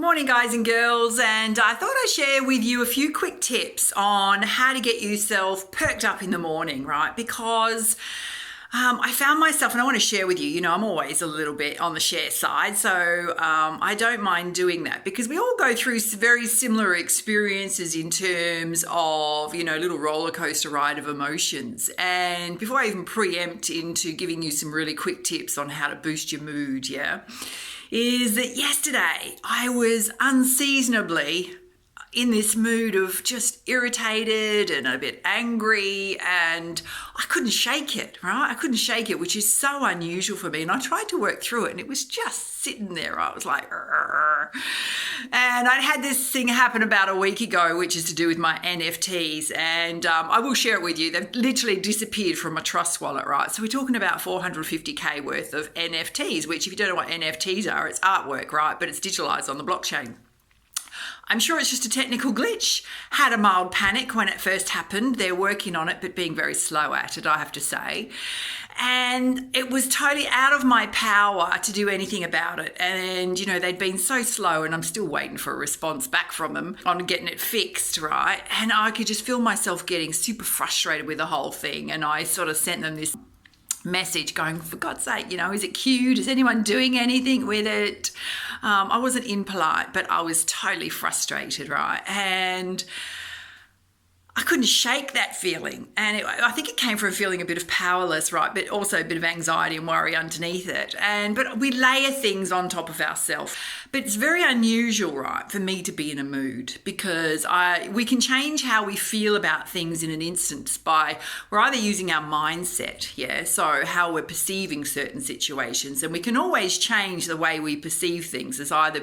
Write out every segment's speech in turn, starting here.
Morning, guys and girls, and I thought I'd share with you a few quick tips on how to get yourself perked up in the morning, right? Because I found myself, and I want to share with you, I'm always a little bit on the share side, so I don't mind doing that because we all go through very similar experiences in terms of, little roller coaster ride of emotions. And before I even preempt into giving you some really quick tips on how to boost your mood, is that yesterday I was unseasonably in this mood of just irritated and a bit angry, and I couldn't shake it, right? I couldn't shake it, which is so unusual for me. And I tried to work through it and it was just sitting there. I was like, "Arr." And I'd had this thing happen about a week ago, which is to do with my NFTs. And I will share it with you. They've literally disappeared from my trust wallet, right? So we're talking about 450K worth of NFTs, which if you don't know what NFTs are, it's artwork, right? But it's digitalized on the blockchain. I'm sure it's just a technical glitch. Had a mild panic when it first happened. They're working on it, but being very slow at it, I have to say. And it was totally out of my power to do anything about it. And, they'd been so slow, and I'm still waiting for a response back from them on getting it fixed, right? And I could just feel myself getting super frustrated with the whole thing. And I sort of sent them this message going, for God's sake, is it cute? Is anyone doing anything with it? I wasn't impolite, but I was totally frustrated, right? And I couldn't shake that feeling. And I think it came from a feeling a bit of powerless, right? But also a bit of anxiety and worry underneath it. But we layer things on top of ourselves. But it's very unusual, right, for me to be in a mood because we can change how we feel about things in an instant we're either using our mindset, so how we're perceiving certain situations. And we can always change the way we perceive things as either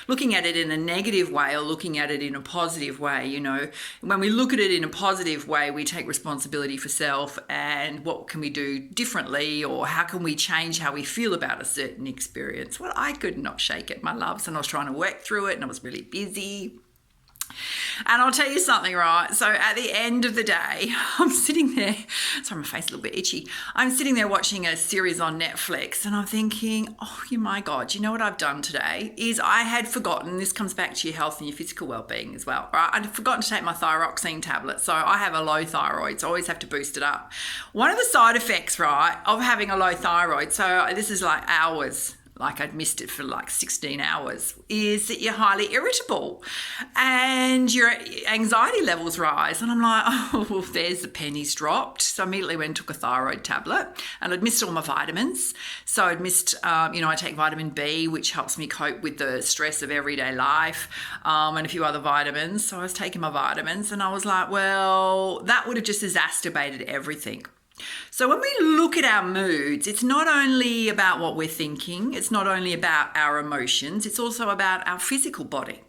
looking at it in a negative way or looking at it in a positive way, When we look at it in a positive way, we take responsibility for self and what can we do differently, or how can we change how we feel about a certain experience. Well, I could not shake it, my loves, and I was trying to work through it and I was really busy. And I'll tell you something, right? So at the end of the day, I'm sitting there, sorry, my face is a little bit itchy. I'm sitting there watching a series on Netflix and I'm thinking, oh my God, you know what I've done today is I had forgotten, this comes back to your health and your physical well-being as well, right? I'd forgotten to take my thyroxine tablet. So I have a low thyroid, so I always have to boost it up. One of the side effects, right, of having a low thyroid, so this is like hours, like I'd missed it for like 16 hours, is that you're highly irritable and your anxiety levels rise. And I'm like, oh, well, there's the pennies dropped. So I immediately went and took a thyroid tablet, and I'd missed all my vitamins. So I'd missed, I take vitamin B, which helps me cope with the stress of everyday life, and a few other vitamins. So I was taking my vitamins and I was like, well, that would have just exacerbated everything. So when we look at our moods, it's not only about what we're thinking, it's not only about our emotions, it's also about our physical body.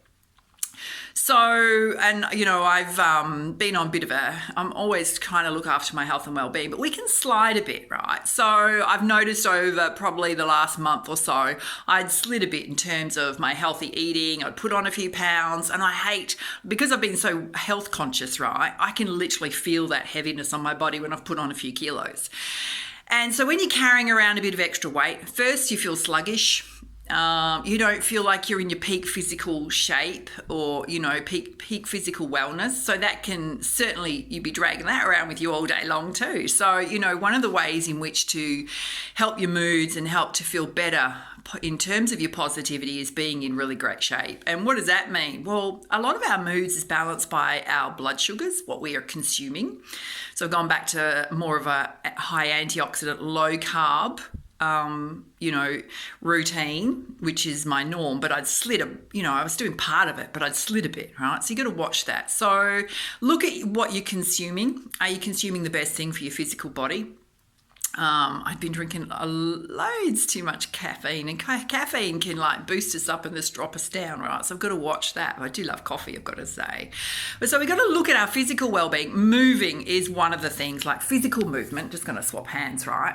So, and I've been on a bit of I'm always trying to look after my health and well-being, but we can slide a bit, right? So I've noticed over probably the last month or so, I'd slid a bit in terms of my healthy eating. I'd put on a few pounds, and because I've been so health conscious, right? I can literally feel that heaviness on my body when I've put on a few kilos. And so when you're carrying around a bit of extra weight, first you feel sluggish. You don't feel like you're in your peak physical shape or, peak physical wellness. So that can certainly, you'd be dragging that around with you all day long too. So, one of the ways in which to help your moods and help to feel better in terms of your positivity is being in really great shape. And what does that mean? Well, a lot of our moods is balanced by our blood sugars, what we are consuming. So I've gone back to more of a high antioxidant, low carb routine, which is my norm, but I'd slid I was doing part of it, but I'd slid a bit, right? So you got to watch that. So look at what you're consuming. Are you consuming the best thing for your physical body? I've been drinking loads too much caffeine, and caffeine can boost us up and just drop us down, right? So I've got to watch that. I do love coffee, I've got to say. But so we've got to look at our physical well-being. Moving is one of the things, like physical movement, just going to swap hands, right?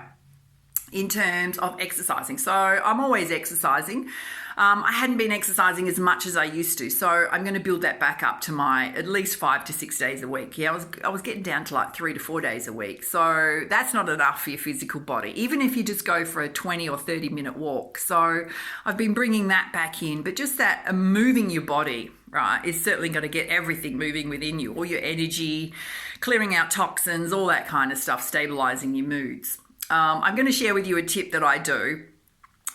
In terms of exercising. So I'm always exercising. I hadn't been exercising as much as I used to, so I'm going to build that back up to my at least 5 to 6 days a week. Yeah, I was getting down to like 3 to 4 days a week, so that's not enough for your physical body, even if you just go for a 20 or 30-minute walk. So I've been bringing that back in, but just that moving your body, right, is certainly going to get everything moving within you, all your energy, clearing out toxins, all that kind of stuff, stabilizing your moods. I'm going to share with you a tip that I do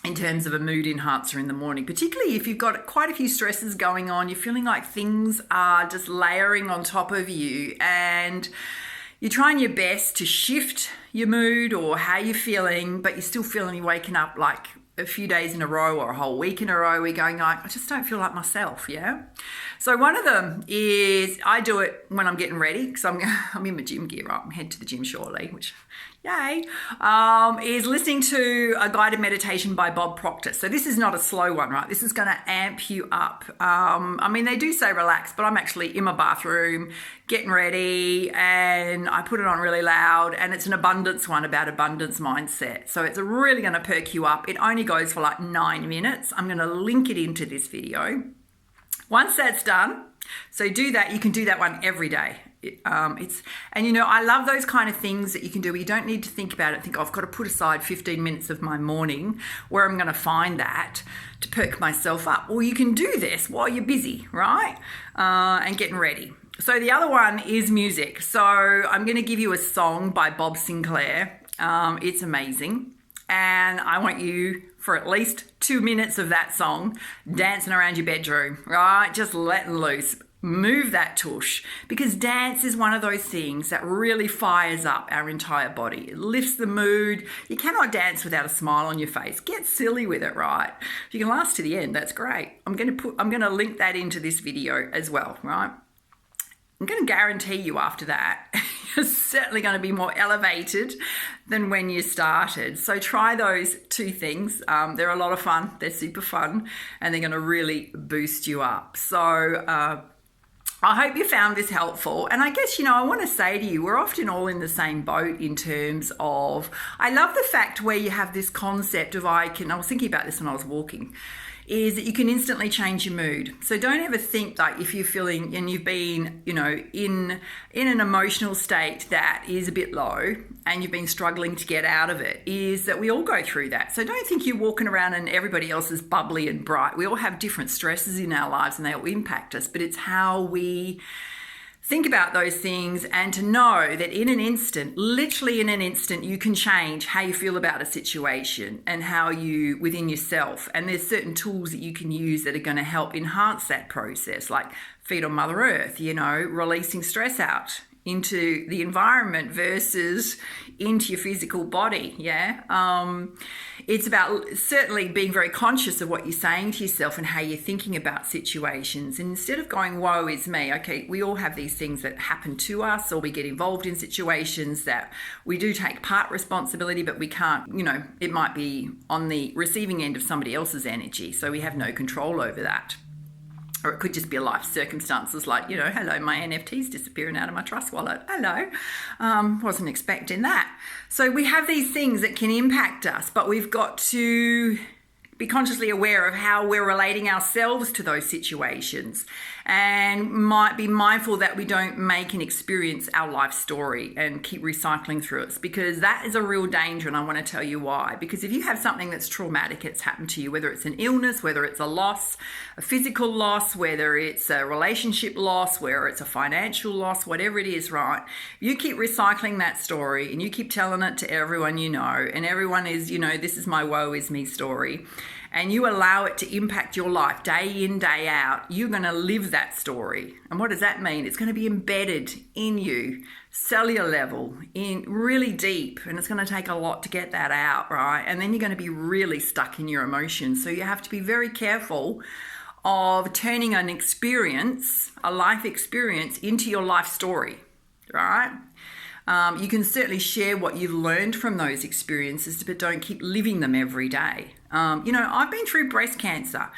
in terms of a mood enhancer in the morning, particularly if you've got quite a few stresses going on, you're feeling like things are just layering on top of you, and you're trying your best to shift your mood or how you're feeling, but you're still feeling you're waking up like a few days in a row or a whole week in a row, we're going like, I just don't feel like myself, yeah? So one of them is, I do it when I'm getting ready, because I'm in my gym gear, right? I'm heading to the gym shortly, which, yay, is listening to a guided meditation by Bob Proctor. So this is not a slow one, right? This is going to amp you up. I mean, they do say relax, but I'm actually in my bathroom, getting ready, and I put it on really loud, and it's an abundance one about abundance mindset. So it's really going to perk you up. It only goes for like 9 minutes. I'm going to link it into this video. Once that's done, so do that. You can do that one every day. And you know, I love those kind of things that you can do where you don't need to think about it. Think, oh, I've got to put aside 15 minutes of my morning where I'm going to find that to perk myself up. Well, you can do this while you're busy, right? And getting ready. So the other one is music. So I'm going to give you a song by Bob Sinclair. It's amazing. And I want you, for at least 2 minutes of that song, dancing around your bedroom, right? Just letting loose. Move that tush, because dance is one of those things that really fires up our entire body. It lifts the mood. You cannot dance without a smile on your face. Get silly with it, right? If you can last to the end, that's great. I'm going to link that into this video as well, right? I'm going to guarantee you after that, you're certainly going to be more elevated than when you started. So try those 2 things. They're a lot of fun. They're super fun, and they're going to really boost you up. So I hope you found this helpful. And I guess, you know, I want to say to you, we're often all in the same boat in terms of, I love the fact where you have this concept of I was thinking about this when I was walking, is that you can instantly change your mood. So don't ever think that if you're feeling and you've been, you know, in an emotional state that is a bit low and you've been struggling to get out of it, is that we all go through that. So don't think you're walking around and everybody else is bubbly and bright. We all have different stresses in our lives and they all impact us, but it's how we think about those things, and to know that in an instant, literally in an instant, you can change how you feel about a situation and how you within yourself. And there's certain tools that you can use that are going to help enhance that process, like feet on Mother Earth, you know, releasing stress out into the environment versus into your physical body. It's about certainly being very conscious of what you're saying to yourself and how you're thinking about situations. And instead of going, woe is me, okay, we all have these things that happen to us, or we get involved in situations that we do take part responsibility, but we can't, you know, it might be on the receiving end of somebody else's energy, so we have no control over that. Or it could just be a life circumstances like, you know, hello, my NFT's disappearing out of my trust wallet. Hello. Wasn't expecting that. So we have these things that can impact us, but we've got to be consciously aware of how we're relating ourselves to those situations, and might be mindful that we don't make and experience our life story and keep recycling through it, because that is a real danger. And I want to tell you why. Because if you have something that's traumatic, it's happened to you, whether it's an illness, whether it's a loss, a physical loss, whether it's a relationship loss, whether it's a financial loss, whatever it is, right? You keep recycling that story and you keep telling it to everyone you know, and everyone is, you know, this is my woe is me story, and you allow it to impact your life day in, day out, you're going to live that story. And what does that mean? It's going to be embedded in you, cellular level, in really deep, and it's going to take a lot to get that out, right? And then you're going to be really stuck in your emotions. So you have to be very careful of turning an experience, a life experience, into your life story, right? You can certainly share what you've learned from those experiences, but don't keep living them every day. You know, I've been through breast cancer,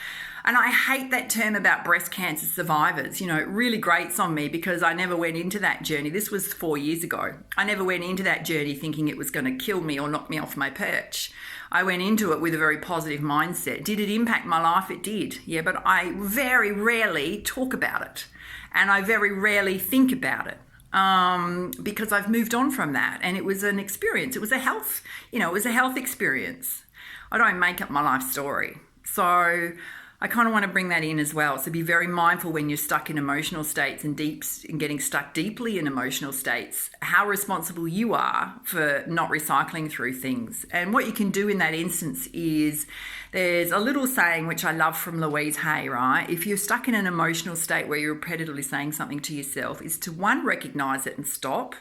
and I hate that term about breast cancer survivors. You know, it really grates on me because I never went into that journey. This was 4 years ago. I never went into that journey thinking it was going to kill me or knock me off my perch. I went into it with a very positive mindset. Did it impact my life? It did. Yeah, but I very rarely talk about it, and I very rarely think about it. Because I've moved on from that, and it was an experience. It was a health, it was a health experience. I don't make up my life story. So I kind of want to bring that in as well. So be very mindful when you're stuck in emotional states and getting stuck deeply in emotional states, how responsible you are for not recycling through things. And what you can do in that instance is, there's a little saying which I love from Louise Hay, right? If you're stuck in an emotional state where you're repetitively saying something to yourself, is to one, recognize it and stop.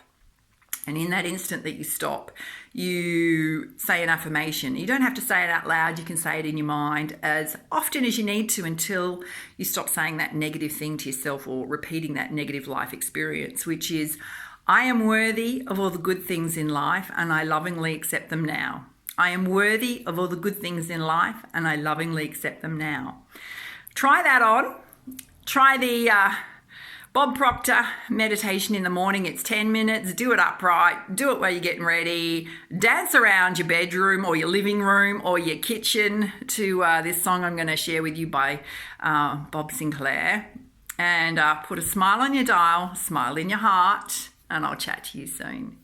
And in that instant that you stop, you say an affirmation. You don't have to say it out loud. You can say it in your mind as often as you need to until you stop saying that negative thing to yourself or repeating that negative life experience, which is, I am worthy of all the good things in life and I lovingly accept them now. I am worthy of all the good things in life and I lovingly accept them now. Try that on. Try the Bob Proctor meditation in the morning. It's 10 minutes. Do it upright. Do it while you're getting ready. Dance around your bedroom or your living room or your kitchen to this song I'm going to share with you by Bob Sinclair. And put a smile on your dial, smile in your heart, and I'll chat to you soon.